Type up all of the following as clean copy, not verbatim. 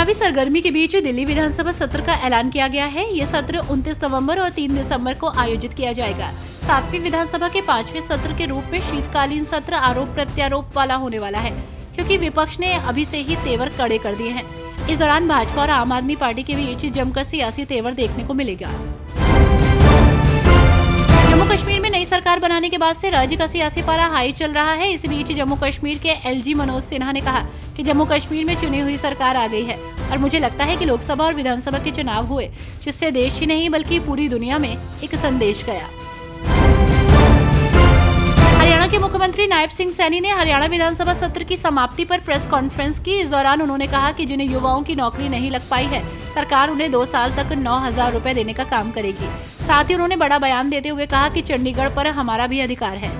चुनावी सरगर्मी के बीच दिल्ली विधानसभा सत्र का ऐलान किया गया है। ये सत्र 29 नवंबर और 3 दिसंबर को आयोजित किया जाएगा। 7वीं विधानसभा के 5वें सत्र के रूप में शीतकालीन सत्र आरोप प्रत्यारोप वाला होने वाला है, क्योंकि विपक्ष ने अभी से ही तेवर कड़े कर दिए हैं। इस दौरान भाजपा और आम आदमी पार्टी के बीच जमकर सियासी तेवर देखने को मिलेगा। जम्मू कश्मीर में नई सरकार बनाने के बाद से राज्य का सियासी पारा हाई चल रहा है। इस बीच जम्मू कश्मीर के एलजी मनोज सिन्हा ने कहा कि जम्मू कश्मीर में चुनी हुई सरकार आ गई है और मुझे लगता है कि लोकसभा और विधानसभा के चुनाव हुए, जिससे देश ही नहीं बल्कि पूरी दुनिया में एक संदेश गया। हरियाणा के मुख्यमंत्री नायब सिंह सैनी ने हरियाणा विधानसभा सत्र की समाप्ति पर प्रेस कॉन्फ्रेंस की। इस दौरान उन्होंने कहा कि जिन्हें युवाओं की नौकरी नहीं लग पाई है, सरकार उन्हें 2 साल तक 9,000 रुपए देने का काम करेगी। साथ ही उन्होंने बड़ा बयान देते हुए कहा कि चंडीगढ़ पर हमारा भी अधिकार है।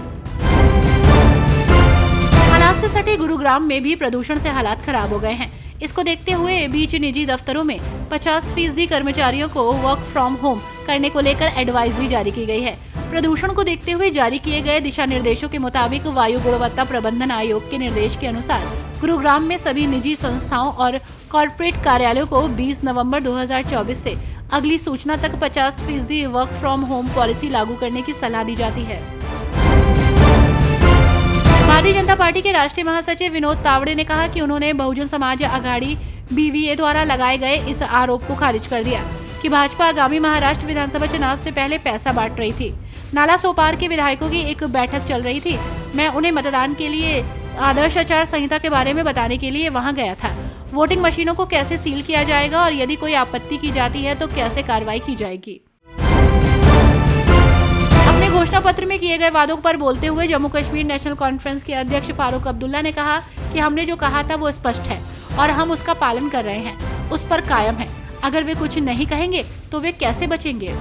हालात से सटे गुरुग्राम में भी प्रदूषण से हालात खराब हो गए हैं। इसको देखते हुए बीच निजी दफ्तरों में 50% कर्मचारियों को वर्क फ्रॉम होम करने को लेकर एडवाइजरी जारी की गई है। प्रदूषण को देखते हुए जारी किए गए दिशा निर्देशों के मुताबिक वायु गुणवत्ता प्रबंधन आयोग के निर्देश के अनुसार गुरुग्राम में सभी निजी संस्थाओं और कॉर्पोरेट कार्यालयों को 20 नवंबर 2024 से अगली सूचना तक 50% वर्क फ्रॉम होम पॉलिसी लागू करने की सलाह दी जाती है। भारतीय जनता पार्टी के राष्ट्रीय महासचिव विनोद तावड़े ने कहा कि उन्होंने बहुजन समाज अघाड़ी BVA द्वारा लगाए गए इस आरोप को खारिज कर दिया कि भाजपा आगामी महाराष्ट्र विधानसभा चुनाव से पहले पैसा बांट रही थी। नाला सोपार के विधायकों की एक बैठक चल रही थी। मैं उन्हें मतदान के लिए आदर्श आचार संहिता के बारे में बताने के लिए वहां गया था। वोटिंग मशीनों को कैसे सील किया जाएगा और यदि कोई आपत्ति की जाती है तो कैसे कार्रवाई की जाएगी। अपने घोषणा पत्र में किए गए वादों पर बोलते हुए जम्मू कश्मीर नेशनल कॉन्फ्रेंस के अध्यक्ष फारूक अब्दुल्ला ने कहा कि हमने जो कहा था वो स्पष्ट है और हम उसका पालन कर रहे हैं, उस पर कायम है। अगर वे कुछ नहीं कहेंगे तो वे कैसे बचेंगे।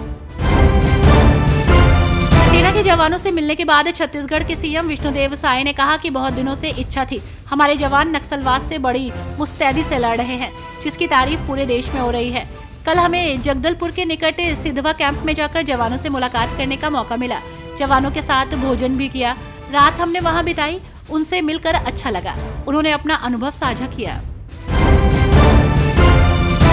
सेना के जवानों से मिलने के बाद छत्तीसगढ़ के सीएम विष्णुदेव साय ने कहा कि बहुत दिनों से इच्छा थी, हमारे जवान नक्सलवाद से बड़ी मुस्तैदी से लड़ रहे हैं, जिसकी तारीफ पूरे देश में हो रही है। कल हमें जगदलपुर के निकट सिद्धवा कैंप में जाकर जवानों से मुलाकात करने का मौका मिला। जवानों के साथ भोजन भी किया, रात हमने वहां बिताई, उनसे मिलकर अच्छा लगा। उन्होंने अपना अनुभव साझा किया।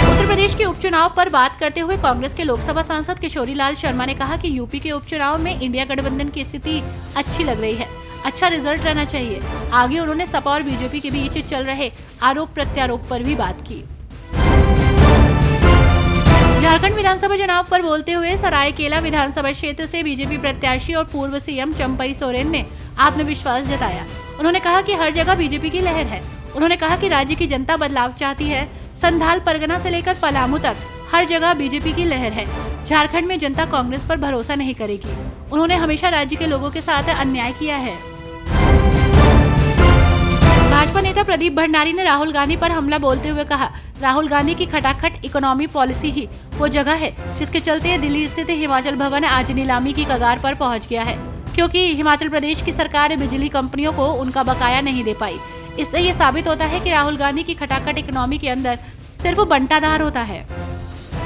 उत्तर प्रदेश के उपचुनाव पर बात करते हुए कांग्रेस के लोकसभा सांसद किशोरी लाल शर्मा ने कहा कि यूपी के उपचुनाव में इंडिया गठबंधन की स्थिति अच्छी लग रही है, अच्छा रिजल्ट रहना चाहिए। आगे उन्होंने सपा और बीजेपी के बीच चल रहे आरोप प्रत्यारोप पर भी बात की। झारखंड विधानसभा चुनाव पर बोलते हुए सरायकेला विधानसभा क्षेत्र से बीजेपी प्रत्याशी और पूर्व सीएम चंपई सोरेन ने आत्मविश्वास जताया। उन्होंने कहा कि हर जगह बीजेपी की लहर है। उन्होंने कहा कि राज्य की जनता बदलाव चाहती है। संथाल परगना से लेकर पलामू तक हर जगह बीजेपी की लहर है। झारखंड में जनता कांग्रेस पर भरोसा नहीं करेगी। उन्होंने हमेशा राज्य के लोगों के साथ अन्याय किया है। भाजपा नेता प्रदीप भंडारी ने राहुल गांधी पर हमला बोलते हुए कहा, राहुल गांधी की खटाखट इकोनॉमी पॉलिसी ही वो जगह है जिसके चलते दिल्ली स्थित हिमाचल भवन आज नीलामी की कगार पर पहुंच गया है, क्योंकि हिमाचल प्रदेश की सरकार बिजली कंपनियों को उनका बकाया नहीं दे पाई। इससे ये साबित होता है कि राहुल गांधी की खटाखट इकोनॉमी के अंदर सिर्फ बंटाधार होता है।